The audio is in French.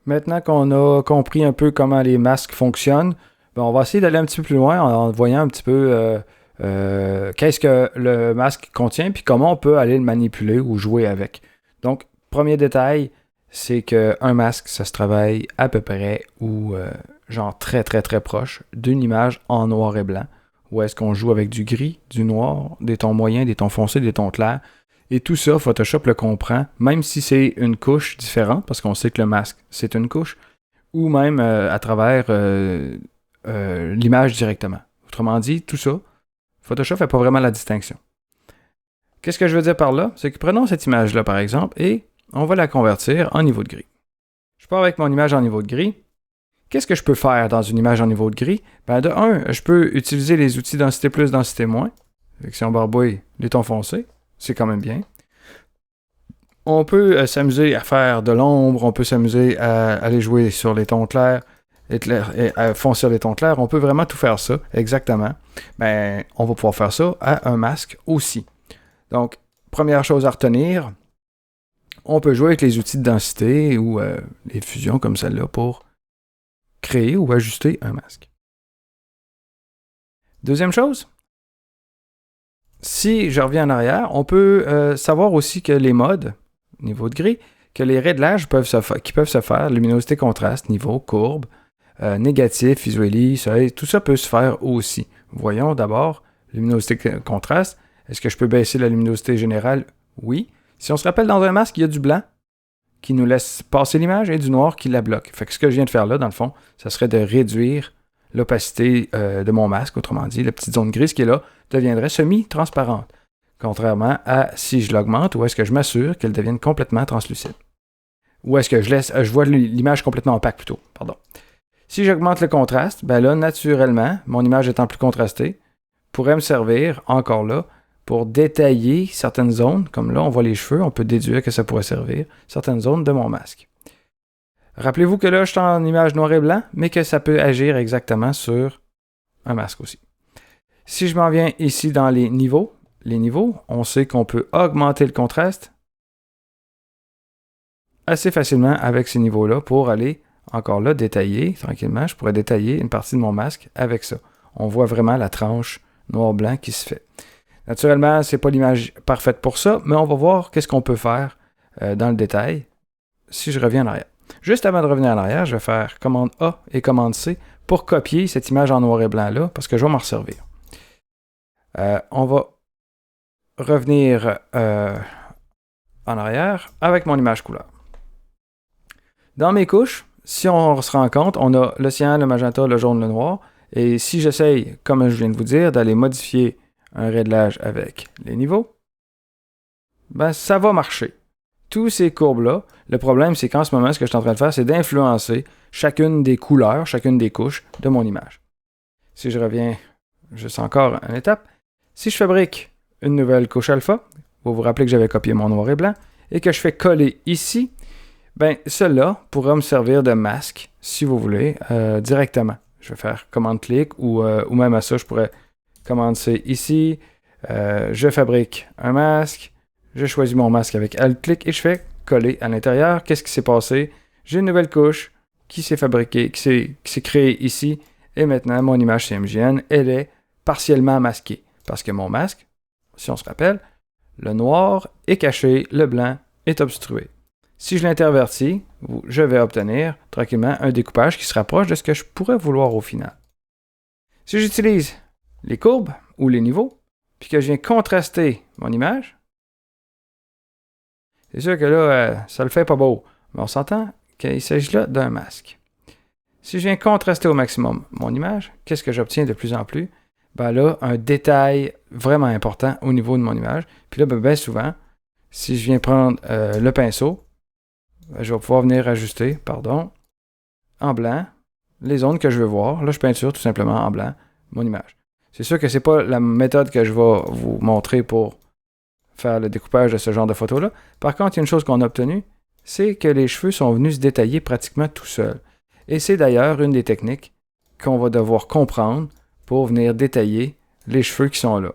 Maintenant qu'on a compris un peu comment les masques fonctionnent, ben, on va essayer d'aller un petit peu plus loin en voyant un petit peu qu'est-ce que le masque contient puis comment on peut aller le manipuler ou jouer avec. Donc, premier détail, c'est qu'un masque, ça se travaille à peu près ou genre très très très proche d'une image en noir et blanc. Où est-ce qu'on joue avec du gris, du noir, des tons moyens, des tons foncés, des tons clairs. Et tout ça, Photoshop le comprend, même si c'est une couche différente, parce qu'on sait que le masque, c'est une couche, ou même à travers l'image directement. Autrement dit, tout ça, Photoshop fait pas vraiment la distinction. Qu'est-ce que je veux dire par là? C'est que prenons cette image-là, par exemple, et on va la convertir en niveau de gris. Je pars avec mon image en niveau de gris. Qu'est-ce que je peux faire dans une image en niveau de gris? Ben de un, je peux utiliser les outils densité plus, densité moins. Si on barbouille les tons foncés, c'est quand même bien. On peut s'amuser à faire de l'ombre, on peut s'amuser à aller jouer sur les tons clairs, et à foncer les tons clairs. On peut vraiment tout faire ça, exactement. Ben, on va pouvoir faire ça à un masque aussi. Donc, première chose à retenir, on peut jouer avec les outils de densité ou les fusions comme celle-là pour créer ou ajuster un masque. Deuxième chose, si je reviens en arrière, on peut savoir aussi que les modes, niveau de gris, que les réglages qui peuvent se faire, luminosité, contraste, niveau, courbe, négatif, visually, seuil, tout ça peut se faire aussi. Voyons d'abord, luminosité, contraste. Est-ce que je peux baisser la luminosité générale? Oui. Si on se rappelle, dans un masque, il y a du blanc qui nous laisse passer l'image et du noir qui la bloque. Fait que ce que je viens de faire là, dans le fond, ça serait de réduire l'opacité de mon masque. Autrement dit, la petite zone grise qui est là deviendrait semi-transparente. Contrairement à si je l'augmente ou est-ce que je m'assure qu'elle devienne complètement translucide. Ou est-ce que je vois l'image complètement opaque plutôt. Pardon. Si j'augmente le contraste, ben là, naturellement, mon image étant plus contrastée, pourrait me servir, encore là, pour détailler certaines zones, comme là, on voit les cheveux, on peut déduire que ça pourrait servir, certaines zones de mon masque. Rappelez-vous que là, je suis en image noir et blanc, mais que ça peut agir exactement sur un masque aussi. Si je m'en viens ici dans les niveaux, on sait qu'on peut augmenter le contraste assez facilement avec ces niveaux-là pour aller, encore là, détailler, tranquillement, je pourrais détailler une partie de mon masque avec ça. On voit vraiment la tranche noir-blanc qui se fait. Naturellement, ce n'est pas l'image parfaite pour ça, mais on va voir qu'est-ce qu'on peut faire dans le détail si je reviens en arrière. Juste avant de revenir en arrière, je vais faire commande A et commande C pour copier cette image en noir et blanc là, parce que je vais m'en servir. On va revenir en arrière avec mon image couleur. Dans mes couches, si on se rend compte, on a le cyan, le magenta, le jaune, le noir. Et si j'essaye, comme je viens de vous dire, d'aller modifier un réglage avec les niveaux, ben ça va marcher. Tous ces courbes-là, le problème, c'est qu'en ce moment, ce que je suis en train de faire, c'est d'influencer chacune des couleurs, chacune des couches de mon image. Si je reviens juste encore une étape, si je fabrique une nouvelle couche alpha, vous vous rappelez que j'avais copié mon noir et blanc, et que je fais coller ici, ben celle-là pourra me servir de masque, si vous voulez, directement. Je vais faire commande-clic ou même à ça, je pourrais commande C ici. Je fabrique un masque. Je choisis mon masque avec Alt-clic et je fais coller à l'intérieur. Qu'est-ce qui s'est passé? J'ai une nouvelle couche qui s'est fabriquée, qui s'est créée ici. Et maintenant, mon image CMJN, elle est partiellement masquée. Parce que mon masque, si on se rappelle, le noir est caché, le blanc est obstrué. Si je l'intervertis, je vais obtenir tranquillement un découpage qui se rapproche de ce que je pourrais vouloir au final. Si j'utilise les courbes ou les niveaux, puis que je viens contraster mon image, c'est sûr que là, ça le fait pas beau, mais on s'entend qu'il s'agit là d'un masque. Si je viens contraster au maximum mon image, qu'est-ce que j'obtiens de plus en plus? Ben là, un détail vraiment important au niveau de mon image. Puis là, bien souvent, si je viens prendre le pinceau, je vais pouvoir venir ajuster, en blanc, les zones que je veux voir. Là, je peinture tout simplement en blanc mon image. C'est sûr que ce n'est pas la méthode que je vais vous montrer pour faire le découpage de ce genre de photos-là. Par contre, il y a une chose qu'on a obtenue, c'est que les cheveux sont venus se détailler pratiquement tout seuls. Et c'est d'ailleurs une des techniques qu'on va devoir comprendre pour venir détailler les cheveux qui sont là.